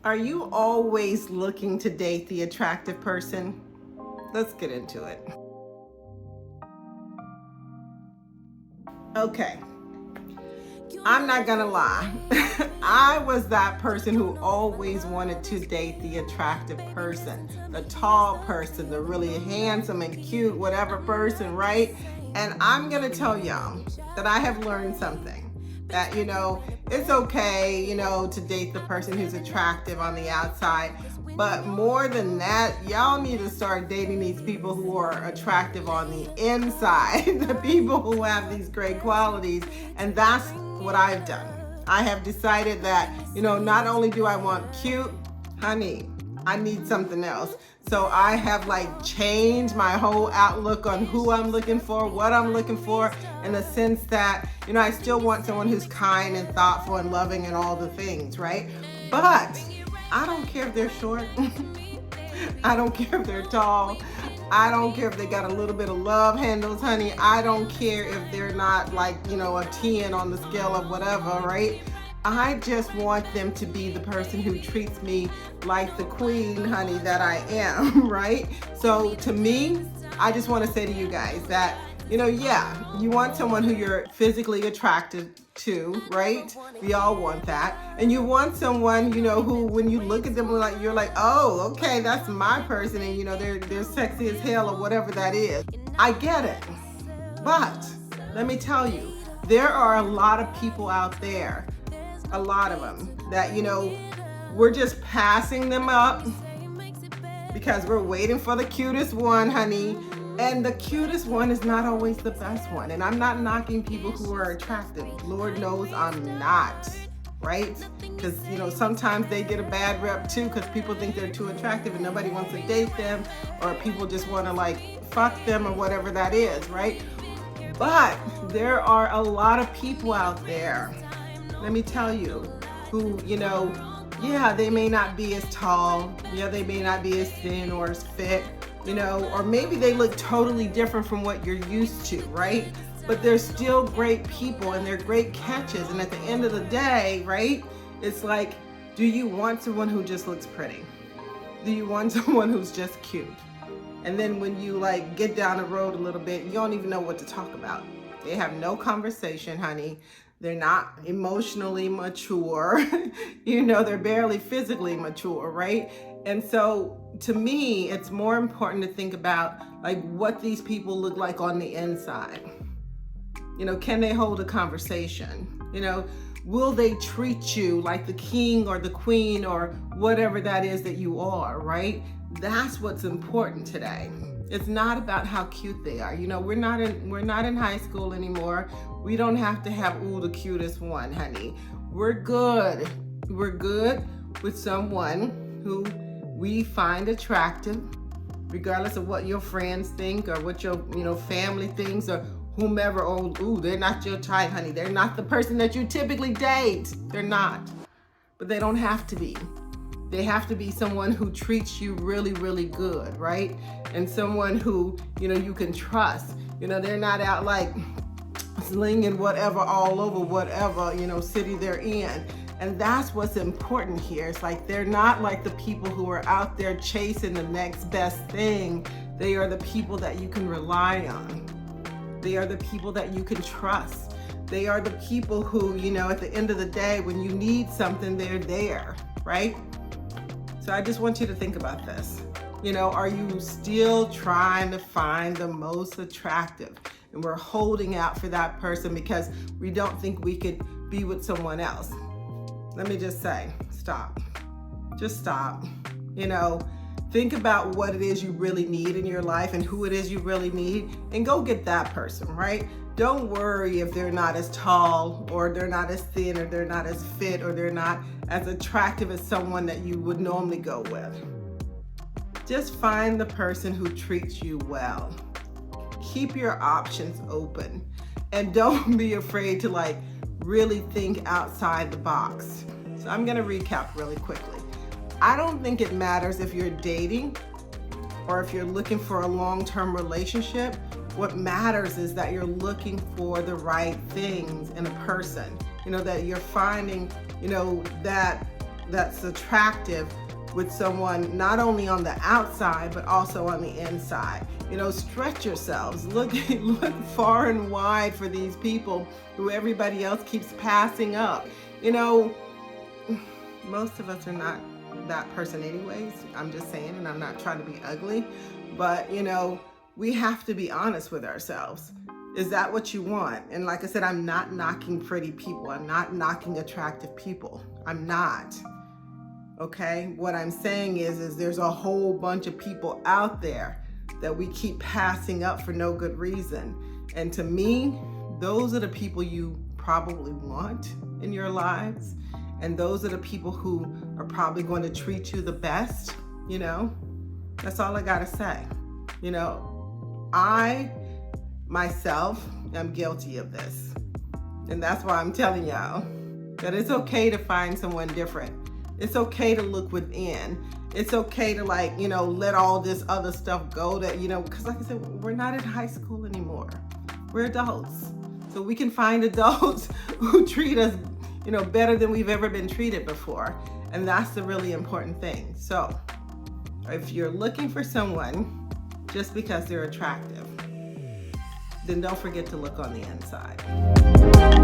Are you always looking to date the attractive person? Let's get into it. Okay, I'm not gonna lie. I was that person who always wanted to date the attractive person, the tall person, the really handsome and cute, whatever person, right? And I'm gonna tell y'all that I have learned something. That, it's okay, to date the person who's attractive on the outside. But more than that, y'all need to start dating these people who are attractive on the inside, the people who have these great qualities. And that's what I've done. I have decided that, not only do I want cute, honey, I need something else. So I have changed my whole outlook on who I'm looking for, what I'm looking for, in the sense that, I still want someone who's kind and thoughtful and loving and all the things, right? But I don't care if they're short. I don't care if they're tall. I don't care if they got a little bit of love handles, honey. I don't care if they're not a 10 on the scale of whatever, right? I just want them to be the person who treats me like the queen, honey, that I am, right? So to me, I just want to say to you guys that, you want someone who you're physically attracted to, right? We all want that. And you want someone, who when you look at them, you're like, oh, okay, that's my person. And, they're sexy as hell or whatever that is. I get it. But let me tell you, there are a lot of people out there, a lot of them, that, we're just passing them up because we're waiting for the cutest one, honey. And the cutest one is not always the best one. And I'm not knocking people who are attractive. Lord knows I'm not, right? Because, sometimes they get a bad rep too because people think they're too attractive and nobody wants to date them, or people just want to fuck them or whatever that is, right? But there are a lot of people out there, let me tell you, who, they may not be as tall, they may not be as thin or as fit, or maybe they look totally different from what you're used to, right? But they're still great people and they're great catches. And at the end of the day, right, it's like, do you want someone who just looks pretty? Do you want someone who's just cute? And then when you get down the road a little bit, you don't even know what to talk about. They have no conversation, honey. They're not emotionally mature. They're barely physically mature, right? And so to me, it's more important to think about what these people look like on the inside. Can they hold a conversation? Will they treat you like the king or the queen or whatever that is that you are, right? That's what's important today. It's not about how cute they are. We're not in high school anymore. We don't have to have the cutest one, honey. We're good. We're good with someone who we find attractive, regardless of what your friends think or what your family thinks or whomever. They're not your type, honey. They're not the person that you typically date. They're not. But they don't have to be. They have to be someone who treats you really, really good, right? And someone who, you can trust. They're not out slinging whatever all over whatever, city they're in. And that's what's important here. It's they're not like the people who are out there chasing the next best thing. They are the people that you can rely on. They are the people that you can trust. They are the people who, at the end of the day, when you need something, they're there, right? So I just want you to think about this. Are you still trying to find the most attractive? And we're holding out for that person because we don't think we could be with someone else. Let me just say, stop. Just stop. Think about what it is you really need in your life and who it is you really need, and go get that person, right? Don't worry if they're not as tall or they're not as thin or they're not as fit or they're not as attractive as someone that you would normally go with. Just find the person who treats you well. Keep your options open and don't be afraid to really think outside the box. So I'm gonna recap really quickly. I don't think it matters if you're dating or if you're looking for a long-term relationship. What matters is that you're looking for the right things in a person, that you're finding, that that's attractive with someone, not only on the outside, but also on the inside. You know, stretch yourselves. Look far and wide for these people who everybody else keeps passing up. You know, most of us are not that person anyways. I'm just saying, and I'm not trying to be ugly, but you know, we have to be honest with ourselves. Is that what you want? And like I said, I'm not knocking pretty people. I'm not knocking attractive people. I'm not. Okay? What I'm saying is there's a whole bunch of people out there that we keep passing up for no good reason. And to me, those are the people you probably want in your lives. And those are the people who are probably going to treat you the best, you know? That's all I gotta say. You know, I, myself, am guilty of this. And that's why I'm telling y'all that it's okay to find someone different. It's okay to look within. It's okay to, like, you know, let all this other stuff go that, you know, because like I said, we're not in high school anymore. We're adults. So we can find adults who treat us, you know, better than we've ever been treated before. And that's the really important thing. So if you're looking for someone just because they're attractive, then don't forget to look on the inside.